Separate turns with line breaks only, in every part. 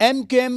MKM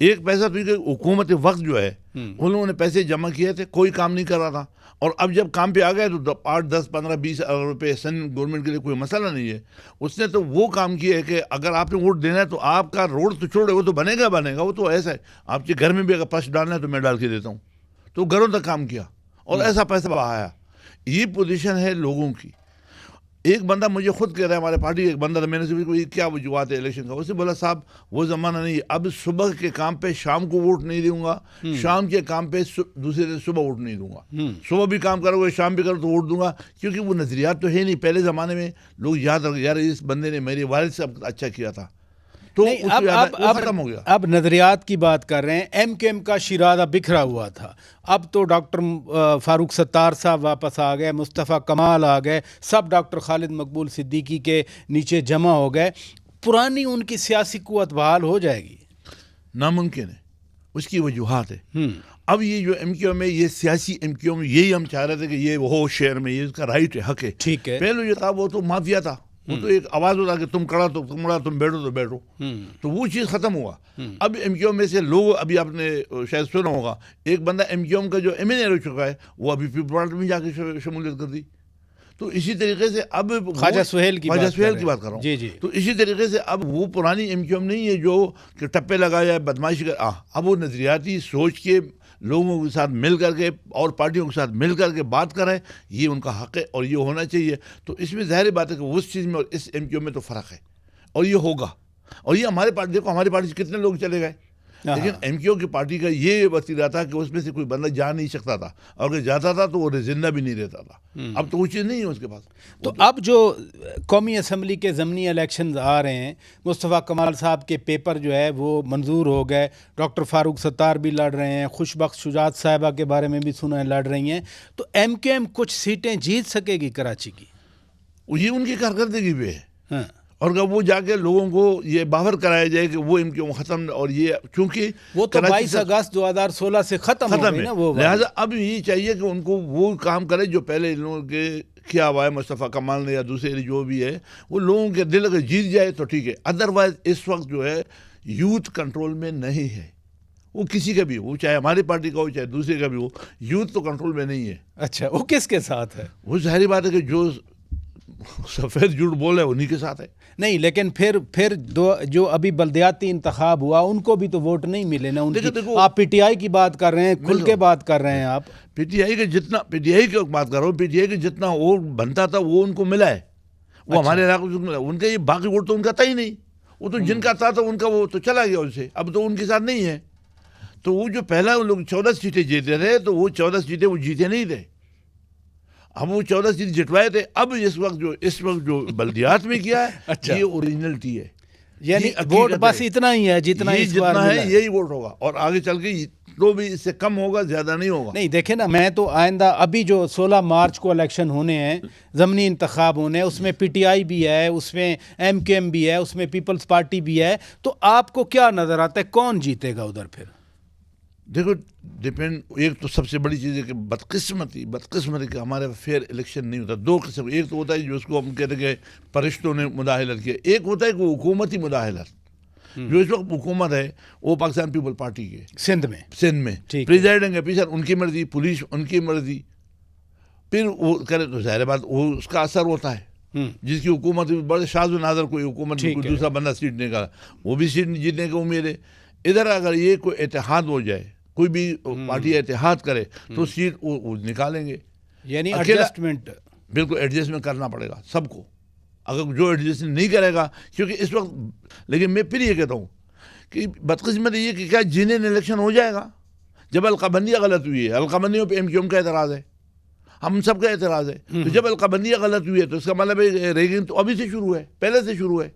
ایک پیسہ تو یہ حکومت وقت جو ہے ان لوگوں نے پیسے جمع کیے تھے, کوئی کام نہیں کر رہا تھا, اور اب جب کام پہ آ گئے تو 8, 10, 15, 20 ارب روپے سینٹرل گورنمنٹ کے لیے کوئی مسئلہ نہیں ہے. اس نے تو وہ کام کیا ہے کہ اگر آپ نے ووٹ دینا ہے تو آپ کا روڈ تو چھوڑے, وہ تو بنے گا, وہ تو ایسا ہے. آپ کے گھر میں بھی اگر پش ڈالنا ہے تو میں ڈال کے دیتا ہوں. تو گھروں تک کام کیا اور ایسا پیسہ بہایا. یہ پوزیشن ہے لوگوں کی. ایک بندہ مجھے خود کہہ رہا ہے, ہمارے پارٹی ایک بندہ, میں نے سے کیا وجوہات ہے الیکشن کا, اس نے بولا صاحب وہ زمانہ نہیں, اب صبح کے کام پہ شام کو ووٹ نہیں دوں گا, شام کے کام پہ دوسرے دن صبح ووٹ نہیں دوں گا. صبح بھی کام کرو گے, شام بھی کرو تو ووٹ دوں گا, کیونکہ وہ نظریات تو ہے نہیں. پہلے زمانے میں لوگ یاد رکھ, یار اس بندے نے میرے والد سے اچھا کیا تھا, تو ختم ہو گیا.
اب نظریات کی بات کر رہے ہیں. ایم کیو ایم کا شیرازہ بکھرا ہوا تھا, اب تو ڈاکٹر فاروق ستار صاحب واپس آ گئے, مصطفیٰ کمال آ گئے, سب ڈاکٹر خالد مقبول صدیقی کے نیچے جمع ہو گئے. پرانی ان کی سیاسی قوت بحال ہو جائے گی؟
ناممکن ہے, اس کی وجوہات ہے. اب یہ جو ایم کیو ایم ہے, یہ سیاسی ایم کیو ایم, یہی ہم چاہ رہے تھے کہ یہ وہ شہر میں یہ اس کا رائٹ ہے, حق ہے.
ٹھیک ہے.
پہلے یہ تھا وہ تو مافیا تھا, وہ تو ایک آواز ہوتا کہ تم کڑا تو تم اڑا, تم بیٹھو تو بیٹھو, تو وہ چیز ختم ہوا. اب ایم کیو ایم میں سے لوگ, ابھی آپ نے شاید سنا ہوگا, ایک بندہ ایم کیو ایم کا جو ایم این اے رہ چکا ہے وہ ابھی پیپل پارٹی میں جا کے شمولیت کر دی. تو اسی طریقے سے اب
خواجہ سہیل کی بات
کر رہا ہوں.
جی.
تو اسی طریقے سے اب وہ پرانی ایم کیو ایم نہیں ہے جو کہ ٹپے لگایا ہے, بدماشی کر. اب وہ نظریاتی سوچ کے لوگوں کے ساتھ مل کر کے اور پارٹیوں کے ساتھ مل کر کے بات کریں, یہ ان کا حق ہے اور یہ ہونا چاہیے. تو اس میں ظاہر بات ہے کہ اس چیز میں اور اس ایم کیو میں تو فرق ہے, اور یہ ہوگا. اور یہ ہمارے پارٹی, دیکھو ہماری پارٹی سے کتنے لوگ چلے گئے, لیکن ایم کیو کی پارٹی کا یہ وسیلہ تھا کہ اس میں سے کوئی بندہ جا نہیں سکتا تھا, اور اگر جاتا تھا تو وہ زندہ بھی نہیں رہتا تھا. اب تو وہ چیز نہیں ہے اس کے پاس.
تو اب جو قومی اسمبلی کے ضمنی الیکشنز آ رہے ہیں, مصطفیٰ کمال صاحب کے پیپر جو ہے وہ منظور ہو گئے, ڈاکٹر فاروق ستار بھی لڑ رہے ہیں, خوشبخت شجاعت صاحبہ کے بارے میں بھی سنا ہے لڑ رہی ہیں. تو ایم کیو ایم کچھ سیٹیں جیت سکے گی کراچی کی؟
یہ ان کی کارکردگی پہ ہے. اور اگر وہ جا کے لوگوں کو یہ باور کرایا جائے کہ وہ ایم کیو ایم ختم, اور یہ چونکہ
وہ تو 22 اگست 2016 سے ختم ہو گئی نا وہ,
لہٰذا اب یہ چاہیے کہ ان کو وہ کام کرے جو پہلے ان لوگوں کے کیا ہوا ہے, مصطفیٰ کمال نے یا دوسرے جو بھی ہے, وہ لوگوں کے دل اگر جیت جائے تو ٹھیک ہے. ادروائز اس وقت جو ہے یوتھ کنٹرول میں نہیں ہے, وہ کسی کا بھی ہو, چاہے ہماری پارٹی کا ہو چاہے دوسرے کا بھی ہو, یوتھ تو کنٹرول میں نہیں ہے.
اچھا, وہ کس کے ساتھ ہے؟
وہ ظاہری بات ہے کہ جو سفید جھوٹ بول ہے انہی کے ساتھ ہے.
نہیں, لیکن پھر جو ابھی بلدیاتی انتخاب ہوا ان کو بھی تو ووٹ نہیں ملے نا. آپ پی ٹی آئی کی بات کر رہے ہیں, کھل کے بات کر رہے ہیں آپ.
پی ٹی آئی کی بات کر رہا ہوں, پی ٹی آئی کے جتنا ووٹ بنتا تھا وہ ان کو ملا ہے, وہ ہمارے علاقے سے ملا. ان کا یہ باقی ووٹ تو ان کا تھا ہی نہیں, وہ تو جن کا تھا تو ان کا وہ تو چلا گیا ان سے, اب تو ان کے ساتھ نہیں ہے. تو وہ جو پہلا ان لوگ 14 سیٹیں جیتے تھے, تو وہ 14 سیٹیں وہ جیتے نہیں تھے. اب وہ 14 سیٹ جٹوائے تھے. اب اس وقت جو بلدیات میں کیا ہے, یہ اوریجنلٹی ہے,
یعنی ووٹ بس اتنا ہی ہے جتنا
ہے, یہی ووٹ ہوگا, اور آگے چل کے تو بھی اس سے کم ہوگا, زیادہ نہیں ہوگا.
نہیں دیکھیں نا, میں تو آئندہ ابھی جو 16 مارچ کو الیکشن ہونے ہیں, ضمنی انتخاب ہونے ہیں, اس میں پی ٹی آئی بھی ہے, اس میں ایم کیو ایم بھی ہے, اس میں پیپلز پارٹی بھی ہے. تو آپ کو کیا نظر آتا ہے کون جیتے گا ادھر؟ پھر
دیکھو ڈپینڈ, ایک تو سب سے بڑی چیز ہے کہ بدقسمتی کہ ہمارے فیئر الیکشن نہیں ہوتا. دو قسم, ایک تو ہوتا ہے جو اس کو ہم کہتے ہیں کہ فرشتوں نے مداخلت کیا, ایک ہوتا ہے کہ حکومتی مداخلت. جو اس وقت حکومت ہے وہ پاکستان پیپل پارٹی کے سندھ میں پریزیڈنٹ ہے, پیچھے ان کی مرضی, پولیس ان کی مرضی, پھر وہ کرے تو ظاہر بات وہ اس کا اثر ہوتا ہے. جس کی حکومت بڑے شاذ و نادر کوئی حکومت میں کوئی دوسرا بندہ سیٹ نکالا, وہ بھی سیٹ جیتنے کی امید ہے. ادھر اگر یہ کوئی اتحاد ہو جائے, کوئی بھی پارٹی اتحاد کرے تو سیٹ وہ نکالیں گے.
یعنی ایڈجسٹمنٹ,
بالکل ایڈجسٹمنٹ کرنا پڑے گا سب کو. اگر جو ایڈجسٹمنٹ نہیں کرے گا, کیونکہ اس وقت, لیکن میں پھر یہ کہتا ہوں کہ بدقسمت یہ کہ کیا جنین الیکشن ہو جائے گا جب القاء بندیاں غلط ہوئی ہے. القاء بندیوں پہ ایم کیو ایم کا اعتراض ہے, ہم سب کا اعتراض ہے. تو جب القاء بندیاں غلط ہوئی ہے تو اس کا مطلب ہے ریگنگ تو ابھی سے شروع ہے, پہلے سے شروع ہے,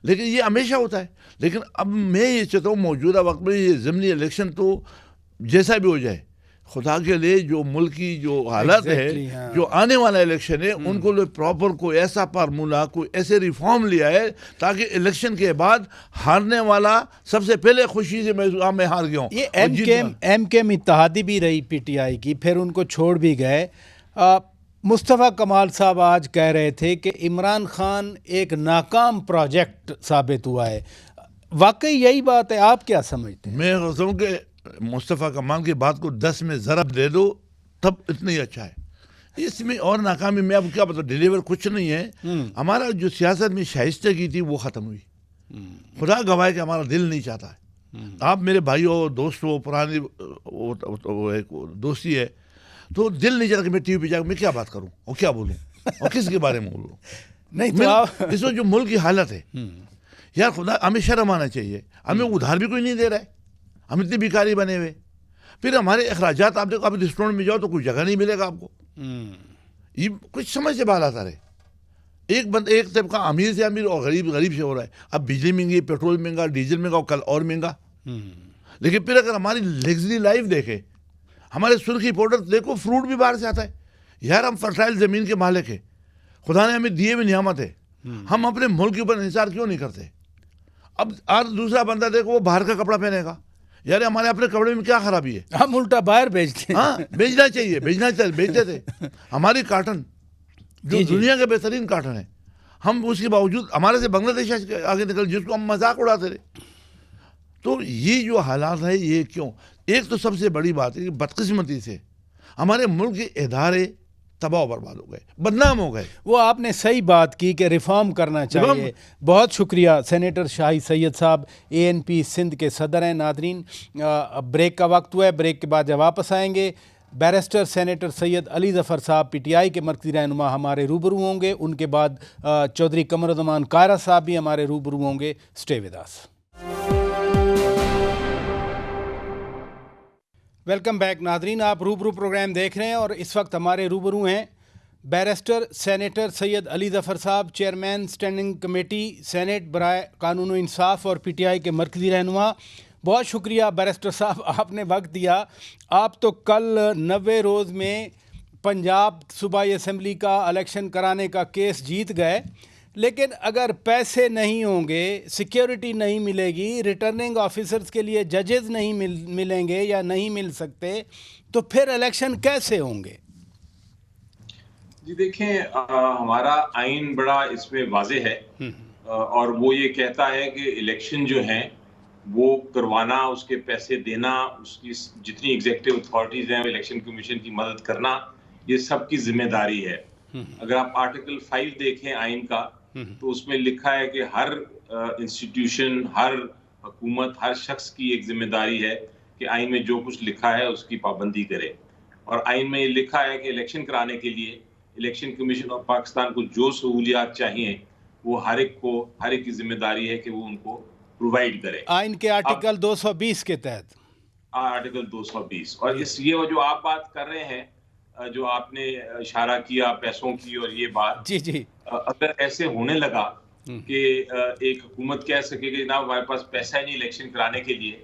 لیکن یہ ہمیشہ ہوتا ہے. لیکن اب میں یہ چاہتا ہوں موجودہ وقت میں یہ ضمنی الیکشن تو جیسا بھی ہو جائے, خدا کے لیے جو ملک کی جو حالت ہے, جو آنے والا الیکشن ہے, ان کو پراپر کوئی ایسا فارمولا, کوئی ایسے ریفارم لیا ہے تاکہ الیکشن کے بعد ہارنے والا سب سے پہلے خوشی سے میں ہار گیا ہوں.
یہ ایم کیو ایم اتحادی بھی رہی پی ٹی آئی کی, پھر ان کو چھوڑ بھی گئے. مصطفیٰ کمال صاحب آج کہہ رہے تھے کہ عمران خان ایک ناکام پروجیکٹ ثابت ہوا ہے. واقعی یہی بات ہے, آپ کیا سمجھتے ہیں؟
میں سمجھتا ہوں کہ مصطفیٰ کمال کی بات کو 10 میں ضرب دے دو تب اتنا ہی اچھا ہے. اس میں اور ناکامی میں آپ کو کیا بتاؤں, ڈیلیور کچھ نہیں ہے. ہمارا جو سیاست میں شائستہ کی تھی وہ ختم ہوئی. خدا گواہ کہ ہمارا دل نہیں چاہتا ہے. آپ میرے بھائی ہو, دوست ہو, پرانی ایک دوستی ہے, تو دل نہیں چاہتا کہ میں ٹی وی پہ جا کے میں کیا بات کروں اور کیا بولوں اور کس کے بارے میں بولوں.
نہیں تو آپ
اس وقت جو ملک کی حالت ہے یار, خدا ہمیں شرم آنا چاہیے. ہمیں ادھار بھی کوئی نہیں دے رہا ہے, ہم اتنے بیکاری بنے ہوئے. پھر ہمارے اخراجات, آپ دیکھو, آپ ریسٹورینٹ میں جاؤ تو کوئی جگہ نہیں ملے گا آپ کو. یہ کچھ سمجھ سے باہر آتا رہے. ایک طبقہ امیر سے امیر اور غریب غریب سے ہو رہا ہے. اب بجلی مہنگی, پیٹرول مہنگا, ڈیزل مہنگا, اور کل اور مہنگا. لیکن پھر اگر ہماری لگژری لائف دیکھے, ہمارے سرخی پاؤڈر دیکھو, فروٹ بھی باہر سے آتا ہے. یار ہم فرٹائل زمین کے مالک ہیں, خدا نے ہمیں دیے ہوئے نعمت ہے. ہم اپنے ملک کے اوپر انحصار کیوں نہیں کرتے؟ اب آج دوسرا بندہ دیکھو وہ باہر کا کپڑا پہنے گا. یار ہمارے اپنے کپڑے میں کیا خرابی ہے؟
ہم الٹا باہر بیچتے ہیں.
ہاں, بیچنا چاہیے, بیچتے تھے. ہماری کاٹن جو دنیا کا بہترین کاٹن ہے, ہم اس کے باوجود ہمارے سے بنگلہ دیش آگے نکل, جس کو ہم مذاق اڑاتے رہے. تو یہ جو حالات ہے یہ کیوں؟ ایک تو سب سے بڑی بات ہے کہ بدقسمتی سے ہمارے ملک کے ادارے تباہ و برباد ہو گئے, بدنام ہو گئے.
وہ آپ نے صحیح بات کی کہ ریفارم کرنا چاہیے. بہت شکریہ سینیٹر شاہی سید صاحب, ANP سندھ کے صدر ہیں. ناظرین, بریک کا وقت ہوا ہے, بریک کے بعد جب واپس آئیں گے بیرسٹر سینیٹر سید علی ظفر صاحب PTI کے مرکزی رہنما ہمارے روبرو ہوں گے. ان کے بعد چودھری قمر الزمان قاہرہ صاحب بھی ہمارے روبرو ہوں گے. Stay with us. Welcome back ناظرین, آپ روبرو پروگرام دیکھ رہے ہیں اور اس وقت ہمارے روبرو ہیں بیرسٹر سینیٹر سید علی ظفر صاحب, چیئرمین اسٹینڈنگ کمیٹی سینیٹ برائے قانون و انصاف اور PTI کے مرکزی رہنما. بہت شکریہ بیرسٹر صاحب, آپ نے وقت دیا. آپ تو کل 90 روز میں پنجاب صوبائی اسمبلی کا الیکشن کرانے کا کیس جیت گئے, لیکن اگر پیسے نہیں ہوں گے, سیکیورٹی نہیں ملے گی, ریٹرننگ آفیسرز کے لیے ججز نہیں ملیں گے یا نہیں مل سکتے, تو پھر الیکشن کیسے ہوں گے؟
جی دیکھیں, ہمارا آئین بڑا اس میں واضح ہے اور وہ یہ کہتا ہے کہ الیکشن جو ہیں وہ کروانا, اس کے پیسے دینا, اس کی جتنی ایگزیکٹو اتھارٹیز ہیں الیکشن کمیشن کی مدد کرنا, یہ سب کی ذمہ داری ہے. اگر آپ آرٹیکل 5 دیکھیں آئین کا, تو اس میں لکھا ہے کہ ہر انسٹیٹیوشن, ہر حکومت, ہر شخص کی ایک ذمہ داری ہے کہ آئین میں جو کچھ لکھا ہے اس کی پابندی کرے. اور آئین میں یہ لکھا ہے کہ الیکشن کرانے کے لیے الیکشن کمیشن آف پاکستان کو جو سہولیات چاہیے وہ ہر ایک کی ذمہ داری ہے کہ وہ ان کو پرووائڈ کرے.
آئین کے آرٹیکل 220 کے تحت,
آرٹیکل 220. اور یہ جو آپ بات کر رہے ہیں, جو آپ نے اشارہ کیا پیسوں کی, اور یہ بات
جی
اگر ایسے ہونے لگا کہ ایک حکومت کہہ سکے کہ جناب ہمارے پاس پیسہ ہی نہیں الیکشن کرانے کے لیے,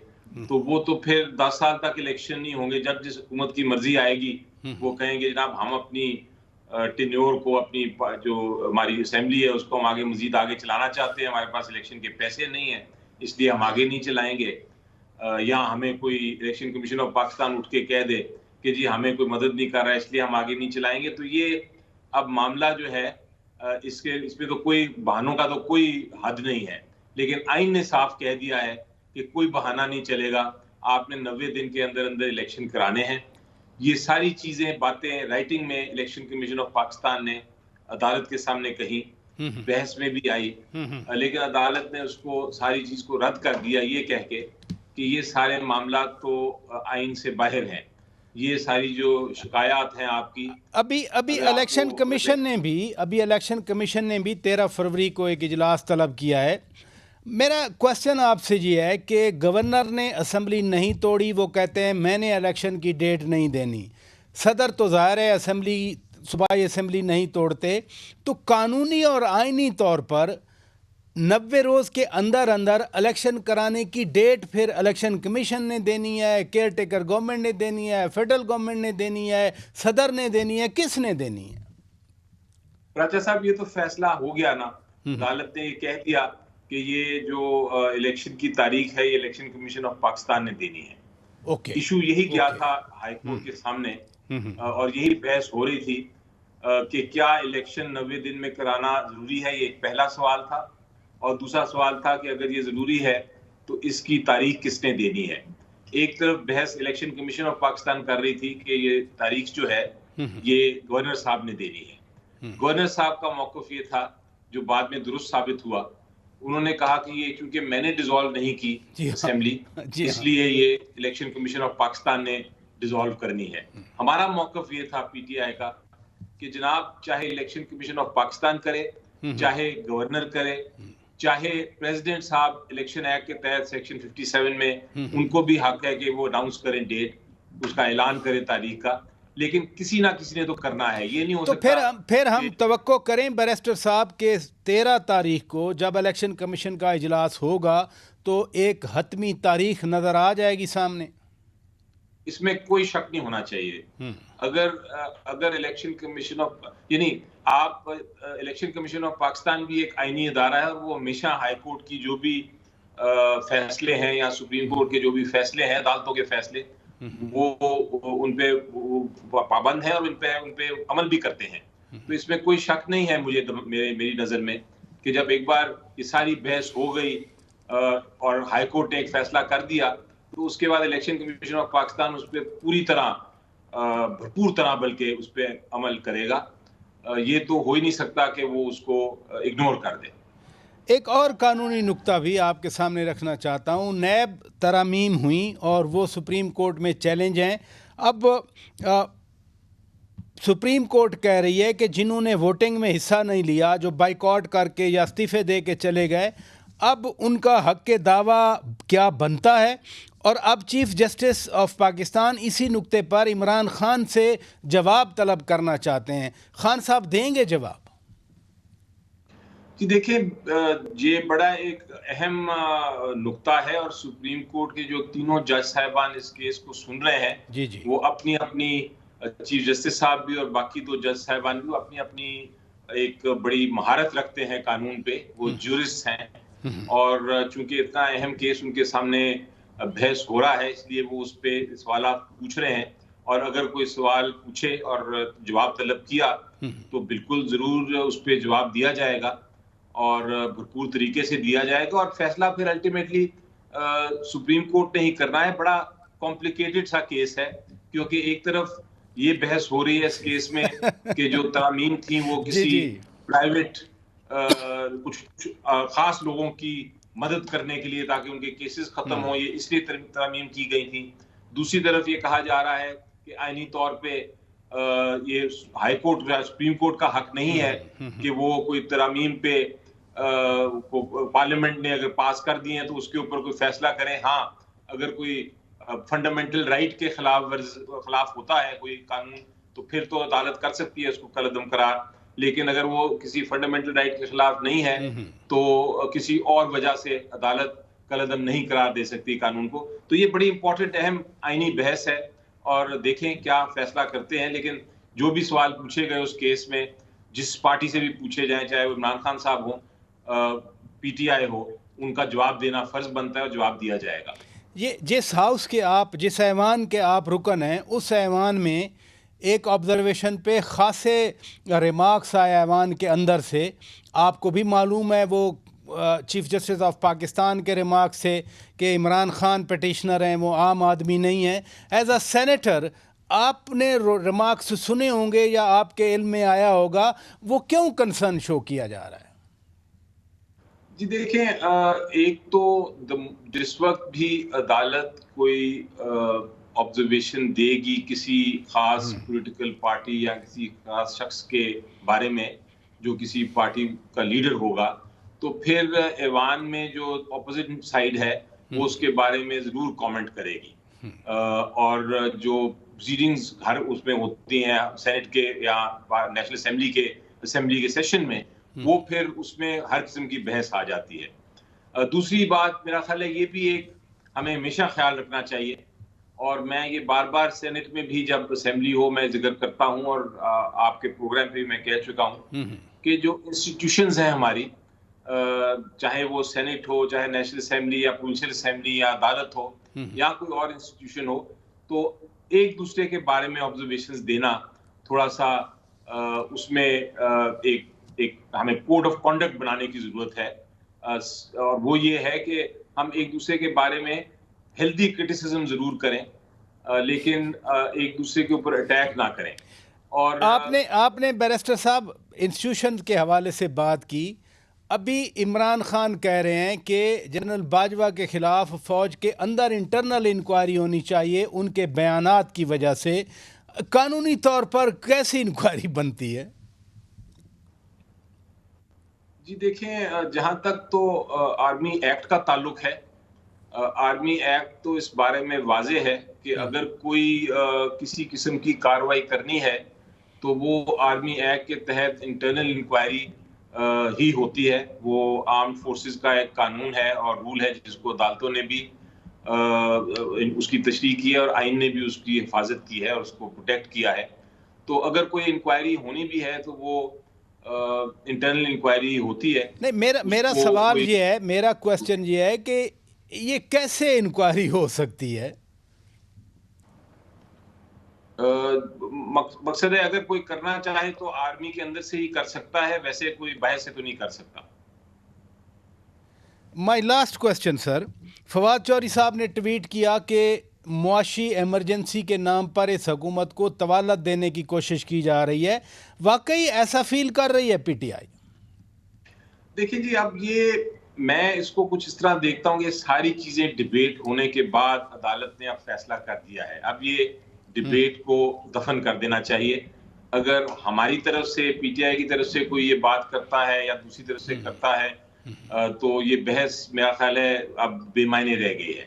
تو وہ تو پھر 10 سال تک الیکشن نہیں ہوں گے. جب جس حکومت کی مرضی آئے گی وہ کہیں گے جناب ہم اپنی ٹینیور کو, اپنی جو ہماری اسمبلی ہے اس کو ہم آگے مزید آگے چلانا چاہتے ہیں, ہمارے پاس الیکشن کے پیسے نہیں ہیں اس لیے ہم آگے نہیں چلائیں گے. یا ہمیں کوئی الیکشن کمیشن آف پاکستان اٹھ کے کہہ دے کہ جی ہمیں کوئی مدد نہیں کر رہا ہے اس لیے ہم آگے نہیں چلائیں گے. تو یہ اب معاملہ جو ہے اس میں تو کوئی بہانوں کا تو کوئی حد نہیں ہے. لیکن آئین نے صاف کہہ دیا ہے کہ کوئی بہانہ نہیں چلے گا, آپ نے 90 دن کے اندر اندر الیکشن کرانے ہیں. یہ ساری چیزیں, باتیں رائٹنگ میں الیکشن کمیشن آف پاکستان نے عدالت کے سامنے کہی, بحث میں بھی آئی, لیکن عدالت نے اس کو ساری چیز کو رد کر دیا یہ کہہ کے کہ یہ سارے معاملات تو آئین سے باہر ہیں. یہ ساری جو شکایات ہیں آپ کی,
ابھی الیکشن کمیشن نے بھی 13 فروری کو ایک اجلاس طلب کیا ہے. میرا کوشچن آپ سے یہ ہے کہ گورنر نے اسمبلی نہیں توڑی, وہ کہتے ہیں میں نے الیکشن کی ڈیٹ نہیں دینی. صدر تو ظاہر ہے اسمبلی, صوبائی اسمبلی نہیں توڑتے, تو قانونی اور آئینی طور پر 90 روز کے اندر الیکشن کرانے کی ڈیٹ پھر الیکشن کمیشن نے دینی ہے, کیئر ٹیکر گورنمنٹ نے دینی ہے, فیڈرل گورنمنٹ نے دینی ہے, صدر نے دینی ہے, کس نے دینی ہے؟
راجہ صاحب یہ تو فیصلہ ہو گیا نا, عدالت نے یہ کہہ دیا کہ یہ جو الیکشن کی تاریخ ہے یہ الیکشن کمیشن آف پاکستان نے دینی ہے. ایشو یہی کیا تھا ہائی کورٹ کے سامنے, اور یہی بحث ہو رہی تھی کہ کیا الیکشن 90 دن میں کرانا ضروری ہے. یہ ایک پہلا سوال تھا, اور دوسرا سوال تھا کہ اگر یہ ضروری ہے تو اس کی تاریخ کس نے دینی ہے. ایک طرف بحث الیکشن کمیشن آف پاکستان کر رہی تھی کہ یہ تاریخ جو ہے یہ گورنر صاحب نے دینی ہے. گورنر صاحب کا موقف یہ تھا جو بعد میں درست ثابت ہوا. انہوں نے کہا کہ یہ چونکہ میں نے ڈیزالو نہیں کی اسمبلی اس لیے یہ الیکشن کمیشن آف پاکستان نے ڈیزالو کرنی ہے. ہمارا موقف یہ تھا پی ٹی آئی کا کہ جناب چاہے الیکشن کمیشن آف پاکستان کرے, چاہے گورنر کرے, چاہے پریزیڈنٹ صاحب الیکشن ایکٹ کے تحت سیکشن 57 میں ان کو بھی حق ہے کہ وہ اناؤنس کریں ڈیٹ, اس کا اعلان کریں تاریخ کا, لیکن کسی نہ کسی نے تو کرنا ہے. یہ نہیں ہو سکتا.
تو پھر ہم توقع کریں بیرسٹر صاحب کہ 13 تاریخ کو جب الیکشن کمیشن کا اجلاس ہوگا تو ایک حتمی تاریخ نظر آ جائے گی سامنے.
اس میں کوئی شک نہیں ہونا چاہیے. اگر الیکشن کمیشن آف یعنی آپ الیکشن کمیشن آف پاکستان بھی ایک آئینی ادارہ ہے اور وہ ہمیشہ ہائی کورٹ کی جو بھی فیصلے ہیں یا سپریم کورٹ کے جو بھی فیصلے ہیں, عدالتوں کے فیصلے, وہ ان پہ پابند ہیں اور ان پہ عمل بھی کرتے ہیں. تو اس میں کوئی شک نہیں ہے مجھے میری نظر میں کہ جب ایک بار یہ ساری بحث ہو گئی اور ہائی کورٹ نے ایک فیصلہ کر دیا تو اس کے بعد الیکشن کمیشن آف پاکستان اس پہ پوری طرح بھرپور طرح بلکہ اس پہ عمل کرے گا. یہ تو ہو ہی نہیں سکتا کہ وہ اس کو اگنور کر دے.
ایک اور قانونی نکتہ بھی آپ کے سامنے رکھنا چاہتا ہوں. نیب ترامیم ہوئیں اور وہ سپریم کورٹ میں چیلنج ہیں. اب سپریم کورٹ کہہ رہی ہے کہ جنہوں نے ووٹنگ میں حصہ نہیں لیا, جو بائیکاٹ کر کے یا استعفے دے کے چلے گئے, اب ان کا حق دعویٰ کیا بنتا ہے؟ اور اب چیف جسٹس آف پاکستان اسی نکتے پر عمران خان سے جواب طلب کرنا چاہتے ہیں. خان صاحب دیں گے جواب؟
جی دیکھیں, یہ بڑا ایک اہم نکتہ ہے اور سپریم کورٹ کے جو تینوں جج صاحبان اس کیس کو سن رہے ہیں
جی
وہ اپنی اپنی چیف جسٹس صاحب بھی اور باقی دو جج صاحبان بھی اپنی اپنی ایک بڑی مہارت رکھتے ہیں قانون پہ, وہ جورسٹ ہیں اور چونکہ اتنا اہم کیس ان کے سامنے بحث ہو رہا ہے اس لیے وہ اس پہ سوالات پوچھ رہے ہیں. اور اگر کوئی سوال پوچھے اور جواب طلب کیا تو بالکل ضرور اس پہ جواب دیا جائے گا اور بھرپور طریقے سے دیا جائے گا. اور فیصلہ پھر الٹیمیٹلی سپریم کورٹ نے ہی کرنا ہے. بڑا کمپلیکیٹڈ سا کیس ہے کیونکہ ایک طرف یہ بحث ہو رہی ہے اس کیس میں کہ جو ترامیم تھیں وہ کسی پرائیویٹ کچھ خاص لوگوں کی مدد کرنے کے لیے تاکہ ان کے کیسز ختم ہوں, یہ اس لیے ترامیم کی گئی تھی. دوسری طرف یہ کہا جا رہا ہے کہ آئینی طور پہ یہ ہائی کورٹ کا سپریم کورٹ کا حق نہیں ہے کہ وہ کوئی ترامیم پہ پارلیمنٹ نے اگر پاس کر دی ہیں تو اس کے اوپر کوئی فیصلہ کریں. ہاں اگر کوئی فنڈامنٹل رائٹ کے خلاف ہوتا ہے کوئی قانون تو پھر تو عدالت کر سکتی ہے اس کو کالعدم قرار, لیکن اگر وہ کسی فنڈامنٹل رائٹ کے خلاف نہیں ہے تو کسی اور وجہ سے عدالت کالعدم نہیں قرار دے سکتی قانون کو. تو یہ بڑی امپورٹنٹ اہم آئینی بحث ہے اور دیکھیں کیا فیصلہ کرتے ہیں. لیکن جو بھی سوال پوچھے گئے اس کیس میں جس پارٹی سے بھی پوچھے جائیں, چاہے وہ عمران خان صاحب ہوں, پی ٹی آئی ہو, ان کا جواب دینا فرض بنتا ہے اور جواب دیا جائے گا.
یہ جس ہاؤس کے آپ جس ایوان کے آپ رکن ہیں اس ایوان میں ایک آبزرویشن پہ خاصے ریمارکس آئے ایوان کے اندر سے. آپ کو بھی معلوم ہے وہ چیف جسٹس آف پاکستان کے ریمارکس سے کہ عمران خان پٹیشنر ہیں, وہ عام آدمی نہیں ہیں. ایز اے سینیٹر آپ نے ریمارکس سنے ہوں گے یا آپ کے علم میں آیا ہوگا, وہ کیوں کنسرن شو کیا جا رہا ہے؟
جی دیکھیں, ایک تو جس وقت بھی عدالت کوئی آبزرویشن دے گی کسی خاص پولیٹیکل پارٹی یا کسی خاص شخص کے بارے میں جو کسی پارٹی کا لیڈر ہوگا, تو پھر ایوان میں جو اپوزٹ سائیڈ ہے وہ اس کے بارے میں ضرور کامنٹ کرے گی. اور جو پروسیڈنگز ہر اس میں ہوتی ہیں سینٹ کے یا نیشنل اسمبلی کے سیشن میں, وہ پھر اس میں ہر قسم کی بحث آ جاتی ہے. دوسری بات میرا خیال ہے یہ بھی ایک ہمیں ہمیشہ خیال رکھنا چاہیے, اور میں یہ بار بار سینٹ میں بھی جب اسمبلی ہو میں ذکر کرتا ہوں اور آپ کے پروگرام پہ میں کہہ چکا ہوں کہ جو انسٹیٹیوشنز ہیں ہماری, چاہے وہ سینٹ ہو, چاہے نیشنل اسمبلی یا پروونشل اسمبلی یا عدالت ہو یا کوئی اور انسٹیٹیوشن ہو, تو ایک دوسرے کے بارے میں آبزرویشنز دینا تھوڑا سا اس میں ایک ہمیں کوڈ آف کانڈکٹ بنانے کی ضرورت ہے. اور وہ یہ ہے کہ ہم ایک دوسرے کے بارے میں ہیلدی کرٹیسزم ضرور کریں, لیکن ایک دوسرے کے اوپر اٹیک نہ کریں. اور
آپ نے بیرسٹر صاحب انسٹیٹیوشن کے حوالے سے بات کی. ابھی عمران خان کہہ رہے ہیں کہ جنرل باجوہ کے خلاف فوج کے اندر انٹرنل انکوائری ہونی چاہیے ان کے بیانات کی وجہ سے. قانونی طور پر کیسی انکوائری بنتی ہے؟
جی دیکھیں, جہاں تک تو آرمی ایکٹ کا تعلق ہے, آرمی ایکٹ تو اس بارے میں واضح ہے کہ اگر کوئی کسی قسم کی کارروائی کرنی ہے تو وہ آرمی ایکٹ کے تحت انٹرنل انکوائری ہی ہوتی ہے. وہ آرمڈ فورسز کا ایک قانون ہے اور رول ہے جس کو عدالتوں نے بھی اس کی تشریح کی ہے اور آئین نے بھی اس کی حفاظت کی ہے اور اس کو پروٹیکٹ کیا ہے. تو اگر کوئی انکوائری ہونی بھی ہے تو وہ انٹرنل انکوائری ہوتی ہے.
نہیں, میرا سوال یہ ہے, میرا کوسچن یہ ہے کہ یہ کیسے انکوائری ہو سکتی ہے؟
مقصد ہے اگر کوئی کرنا چاہے تو آرمی کے اندر سے ہی کر سکتا ہے, ویسے کوئی باہر سے تو نہیں کر سکتا.
مائی لاسٹ کوسچن سر, فواد چوہدری صاحب نے ٹویٹ کیا کہ معاشی ایمرجنسی کے نام پر اس حکومت کو طوالت دینے کی کوشش کی جا رہی ہے. واقعی ایسا فیل کر رہی ہے پی ٹی آئی؟
دیکھیں جی, اب یہ میں اس کو کچھ اس طرح دیکھتا ہوں کہ ساری چیزیں ڈیبیٹ ہونے کے بعد عدالت نے اب فیصلہ کر دیا ہے. اب یہ ڈیبیٹ کو دفن کر دینا چاہیے. اگر ہماری طرف سے پی ٹی آئی کی طرف سے کوئی یہ بات کرتا ہے یا دوسری طرف سے کرتا ہے تو یہ بحث میرا خیال ہے اب بے معنی رہ گئی ہے.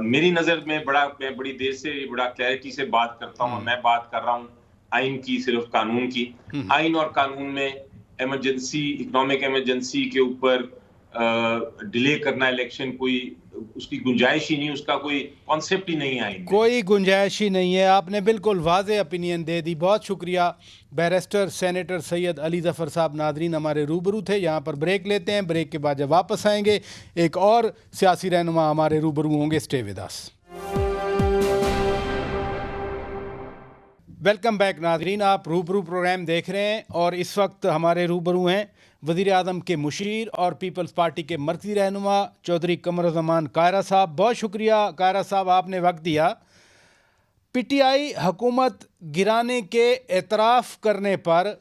میری نظر میں میں بڑی دیر سے بڑا کلیئرٹی سے بات کرتا ہوں. میں بات کر رہا ہوں آئین کی, صرف قانون کی. آئین اور قانون میں ایمرجنسی, اکنامک ایمرجنسی کے اوپر ڈیلے کرنا الیکشن, کوئی اس کی گنجائش ہی نہیں, اس کا کوئی کانسیپٹ ہی نہیں ہے,
کوئی گنجائش ہی نہیں ہے. آپ نے بالکل واضح اپینین دے دی. بہت شکریہ بیرسٹر سینیٹر سید علی ظفر صاحب. ناظرین ہمارے روبرو تھے, یہاں پر بریک لیتے ہیں. بریک کے بعد جب واپس آئیں گے ایک اور سیاسی رہنما ہمارے روبرو ہوں گے. Stay with us. Welcome back ناظرین, آپ روبرو پروگرام دیکھ رہے ہیں اور اس وقت ہمارے روبرو ہیں وزیر اعظم کے مشیر اور پیپلز پارٹی کے مرکزی رہنما چودھری قمر الزمان کائرہ صاحب. بہت شکریہ کائرہ صاحب, آپ نے وقت دیا. پی ٹی آئی حکومت گرانے کے اعتراف کرنے پر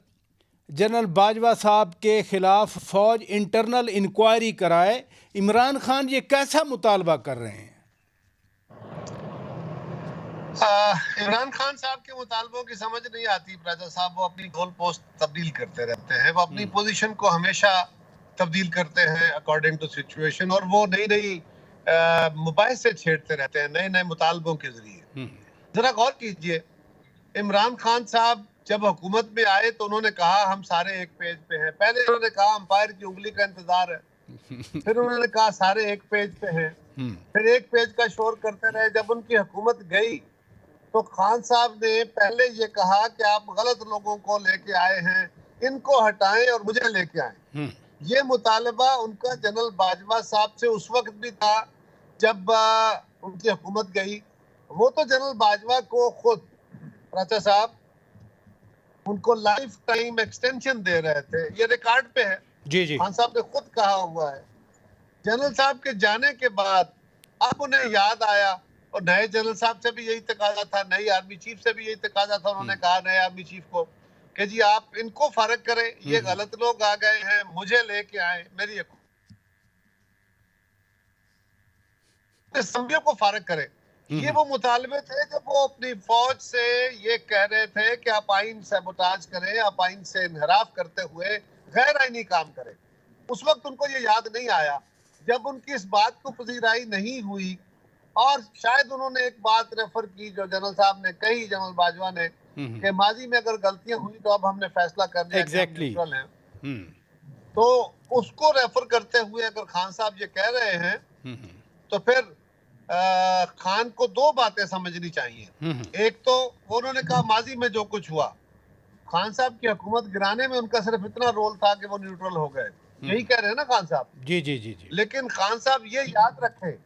جنرل باجوہ صاحب کے خلاف فوج انٹرنل انکوائری کرائے. عمران خان یہ کیسا مطالبہ کر رہے ہیں؟
عمران خان صاحب کے مطالبوں کی سمجھ نہیں آتی پراجا صاحب. وہ اپنی گول پوسٹ تبدیل کرتے رہتے ہیں, وہ اپنی پوزیشن کو ہمیشہ تبدیل کرتے ہیں اکارڈنگ ٹو سچویشن, اور وہ نئی مباحث سے چھیڑتے رہتے ہیں نئے مطالبوں کے ذریعے. ذرا غور کیجئے, عمران خان صاحب جب حکومت میں آئے تو انہوں نے کہا ہم سارے ایک پیج پہ ہیں. پہلے انہوں نے کہا امپائر کی انگلی کا انتظار ہے, پھر انہوں نے کہا سارے ایک پیج پہ ہیں, پھر ایک پیج کا شور کرتے رہے. جب ان کی حکومت گئی تو خان صاحب نے پہلے یہ کہا کہ آپ غلط لوگوں کو لے کے آئے ہیں, ان کو ہٹائیں اور مجھے لے کے آئیں. یہ مطالبہ ان کا جنرل باجوہ صاحب سے اس وقت بھی تھا جب ان کی حکومت گئی. وہ تو جنرل باجوہ کو خود راچا صاحب ان کو لائف ٹائم ایکسٹینشن دے رہے تھے, یہ ریکارڈ پہ ہے.
جی
خان صاحب نے خود کہا ہوا ہے. جنرل صاحب کے جانے کے بعد اب انہیں یاد آیا, اور نئے جنرل صاحب سے بھی یہی تقاضا تھا, نئی آرمی چیف سے بھی یہی تقاضا تھا. انہوں نے کہا نئے آرمی چیف کو کہ جی آپ ان کو فارغ کریں, یہ غلط لوگ آ گئے ہیں, مجھے لے کے آئیں, میری اسمبلیوں کو فارغ کریں. یہ وہ مطالبے تھے جب وہ اپنی فوج سے یہ کہہ رہے تھے کہ آپ آئین سیبوٹاج کریں, آپ آئین سے انحراف کرتے ہوئے غیر آئینی کام کریں. اس وقت ان کو یہ یاد نہیں آیا. جب ان کی اس بات کو پذیرائی نہیں ہوئی, اور شاید انہوں نے ایک بات ریفر کی جو جنرل صاحب نے کہی, جنرل باجوہ نے, کہ ماضی میں اگر غلطیاں ہوئی تو اب ہم نے فیصلہ کر لیا کہ ہم نیوٹرل ہیں. تو اس کو ریفر کرتے ہوئے اگر خان صاحب یہ کہہ رہے ہیں تو پھر خان کو دو باتیں سمجھنی چاہیے. ایک تو انہوں نے کہا ماضی میں جو کچھ ہوا, خان صاحب کی حکومت گرانے میں ان کا صرف اتنا رول تھا کہ وہ نیوٹرل ہو گئے. یہی کہہ رہے ہیں نا خان صاحب؟
جی جی جی جی.
لیکن خان صاحب یہ یاد رکھیں,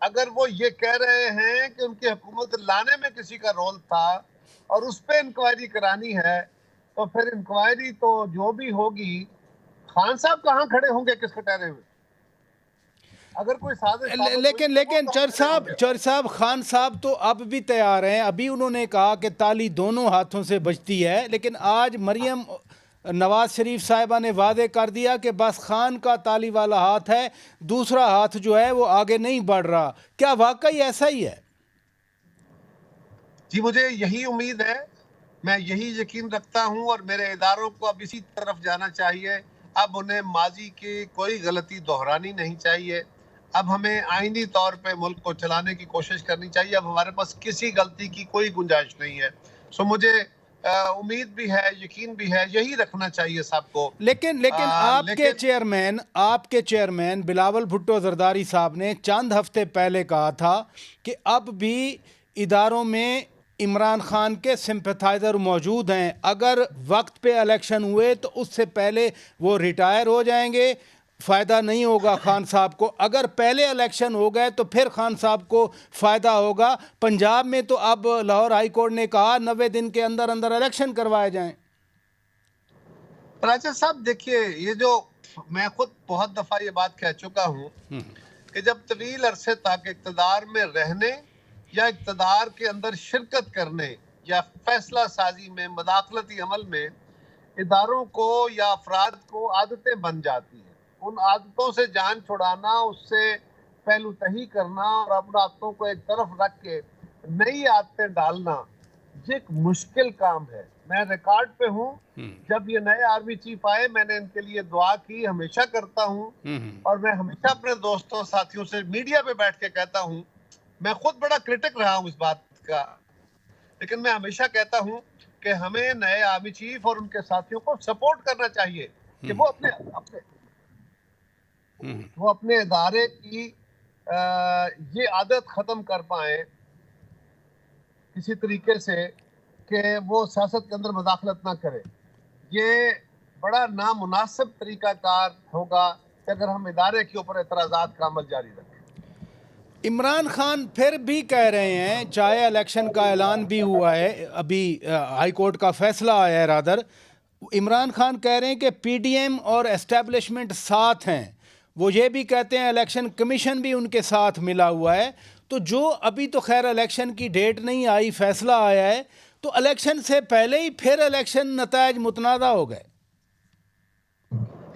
اگر وہ یہ کہہ رہے ہیں کہ ان کی حکومت لانے میں کسی کا رول تھا اور اس پہ انکوائری کرانی ہے, تو پھر انکوائری تو جو بھی ہوگی خان صاحب کہاں کھڑے ہوں گے کس کٹہرے میں؟ اگر کوئی سازش ثابت ہوئی
لیکن
تو
لیکن
وہ
چر صاحب خان صاحب تو اب بھی تیار ہیں. ابھی انہوں نے کہا کہ تالی دونوں ہاتھوں سے بجتی ہے, لیکن آج مریم نواز شریف صاحبہ نے واضح کر دیا کہ بس خان کا تالی والا ہاتھ ہے, دوسرا ہاتھ جو ہے وہ آگے نہیں بڑھ رہا. کیا واقعی ایسا ہی ہے؟
جی مجھے یہی امید ہے, میں یہی یقین رکھتا ہوں, اور میرے اداروں کو اب اسی طرف جانا چاہیے. اب انہیں ماضی کی کوئی غلطی دہرانی نہیں چاہیے. اب ہمیں آئینی طور پہ ملک کو چلانے کی کوشش کرنی چاہیے. اب ہمارے پاس کسی غلطی کی کوئی گنجائش نہیں ہے. سو مجھے امید بھی ہے, یقین بھی ہے, یہی رکھنا چاہیے سب کو.
لیکن آپ کے چیئرمین بلاول بھٹو زرداری صاحب نے چند ہفتے پہلے کہا تھا کہ اب بھی اداروں میں عمران خان کے سمپیتھائزر موجود ہیں, اگر وقت پہ الیکشن ہوئے تو اس سے پہلے وہ ریٹائر ہو جائیں گے, فائدہ نہیں ہوگا خان صاحب کو. اگر پہلے الیکشن ہو گئے تو پھر خان صاحب کو فائدہ ہوگا. پنجاب میں تو اب لاہور ہائی کورٹ نے کہا 90 دن کے اندر اندر الیکشن کروائے جائیں.
راجہ صاحب دیکھیے, یہ جو میں خود بہت دفعہ یہ بات کہہ چکا ہوں کہ جب طویل عرصے تک اقتدار میں رہنے یا اقتدار کے اندر شرکت کرنے یا فیصلہ سازی میں, مداخلتی عمل میں اداروں کو یا افراد کو عادتیں بن جاتی ہیں, ان عادتوں سے جان چھڑانا, اس سے پہلو تہی کرنا اور اپنے عادتوں کو ایک طرف رکھ کے نئی عادتیں ڈالنا, یہ ایک مشکل کام ہے. میں ریکارڈ پہ ہوں, جب یہ نئے آرمی چیف آئے میں نے ان کے لیے دعا کی, ہمیشہ کرتا ہوں, اور میں ہمیشہ اپنے دوستوں ساتھیوں سے میڈیا پہ بیٹھ کے کہتا ہوں, میں خود بڑا کرٹک رہا ہوں اس بات کا, لیکن میں ہمیشہ کہتا ہوں کہ ہمیں نئے آرمی چیف اور ان کے ساتھیوں کو سپورٹ کرنا چاہیے کہ وہ اپنے ادارے کی یہ عادت ختم کر پائیں کسی طریقے سے کہ وہ سیاست کے اندر مداخلت نہ کرے. یہ بڑا نامناسب طریقہ کار ہوگا کہ اگر ہم ادارے کے اوپر اعتراضات کا عمل جاری رکھیں.
عمران خان پھر بھی کہہ رہے ہیں, چاہے الیکشن کا اعلان بھی ہوا ہے, ابھی ہائی کورٹ کا فیصلہ آیا ہے رادر, عمران خان کہہ رہے ہیں کہ پی ڈی ایم اور اسٹیبلشمنٹ ساتھ ہیں. وہ یہ بھی کہتے ہیں الیکشن کمیشن بھی ان کے ساتھ ملا ہوا ہے. تو جو ابھی تو خیر الیکشن کی ڈیٹ نہیں آئی, فیصلہ آیا ہے, تو الیکشن سے پہلے ہی پھر الیکشن نتائج متنازع ہو گئے.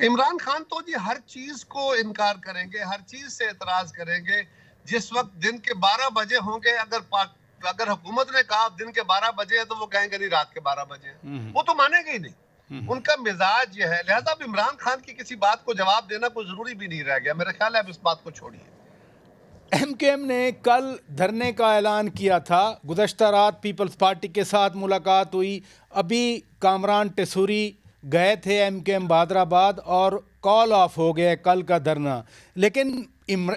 عمران خان تو جی ہر چیز کو انکار کریں گے, ہر چیز سے اعتراض کریں گے. جس وقت دن کے 12 بجے ہوں گے, اگر حکومت نے کہا دن کے 12 بجے ہے تو وہ کہیں گے نہیں رات کے 12 بجے ہیں, وہ تو مانیں گے ہی نہیں. ان کا مزاج یہ ہے, لہذا اب عمران خان کی کسی بات کو جواب دینا کوئی ضروری بھی نہیں رہ گیا. میرا خیال ہے اب اس بات کو چھوڑیے.
ایم کیو ایم نے کل دھرنے کا اعلان کیا تھا. گزشتہ رات پیپلز پارٹی کے ساتھ ملاقات ہوئی. ابھی کامران ٹیسوری گئے تھے ایم کیو ایم بہادر آباد اور کال آف ہو گیا کل کا دھرنا, لیکن ایم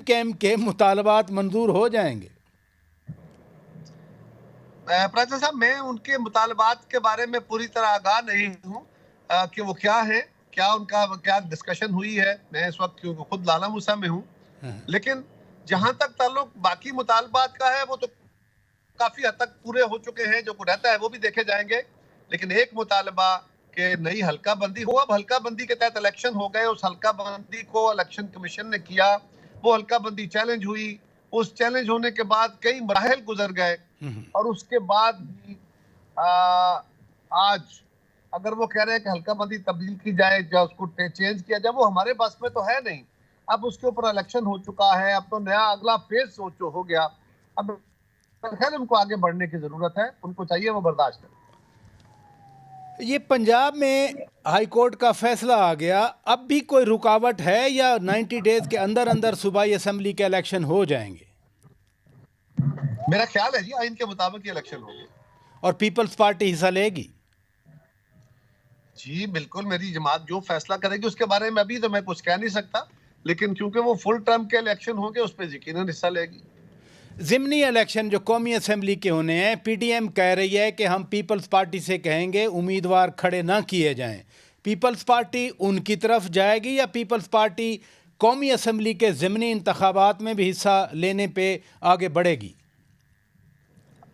کیو ایم کے مطالبات منظور ہو جائیں گے.
پراچا صاحب, میں ان کے مطالبات کے بارے میں پوری طرح آگاہ نہیں ہوں کہ وہ کیا ہیں, کیا ان کا کیا ڈسکشن ہوئی ہے. میں اس وقت کیونکہ خود لالا موسیٰ میں ہوں, لیکن جہاں تک تعلق باقی مطالبات کا ہے وہ تو کافی حد تک پورے ہو چکے ہیں. جو رہتا ہے وہ بھی دیکھے جائیں گے. لیکن ایک مطالبہ کہ نئی حلقہ بندی ہو, اب حلقہ بندی کے تحت الیکشن ہو گئے, اس حلقہ بندی کو الیکشن کمیشن نے کیا, وہ حلقہ بندی چیلنج ہوئی, اس چیلنج ہونے کے بعد کئی مراحل گزر گئے, اور اس کے بعد بھی آج اگر وہ کہہ رہے ہیں کہ حلقہ بندی تبدیل کی جائے یا اس کو چینج کیا جائے, وہ ہمارے پاس میں تو ہے نہیں. اب اس کے اوپر الیکشن ہو چکا ہے, اب تو نیا اگلا فیز ہو گیا. اب خیر ان کو آگے بڑھنے کی ضرورت ہے, ان کو چاہیے وہ برداشت کریں.
یہ پنجاب میں ہائی کورٹ کا فیصلہ آ گیا, اب بھی کوئی رکاوٹ ہے یا 90 ڈیز کے اندر اندر صوبائی اسمبلی کے الیکشن ہو جائیں گے؟
میرا خیال ہے جی آئین کے مطابق یہ الیکشن ہوگی.
اور پیپلز پارٹی حصہ لے گی؟
جی بالکل, میری جماعت جو فیصلہ کرے گی اس کے بارے میں ابھی تو میں کچھ کہہ نہیں سکتا, لیکن کیونکہ وہ فل ٹرم کے الیکشن ہوں گے اس پہ یقیناً حصہ لے گی.
ضمنی الیکشن جو قومی اسمبلی کے ہونے ہیں, پی ڈی ایم کہہ رہی ہے کہ ہم پیپلز پارٹی سے کہیں گے امیدوار کھڑے نہ کیے جائیں. پیپلز پارٹی ان کی طرف جائے گی یا پیپلز پارٹی قومی اسمبلی کے ضمنی انتخابات میں بھی حصہ لینے پہ آگے بڑھے گی؟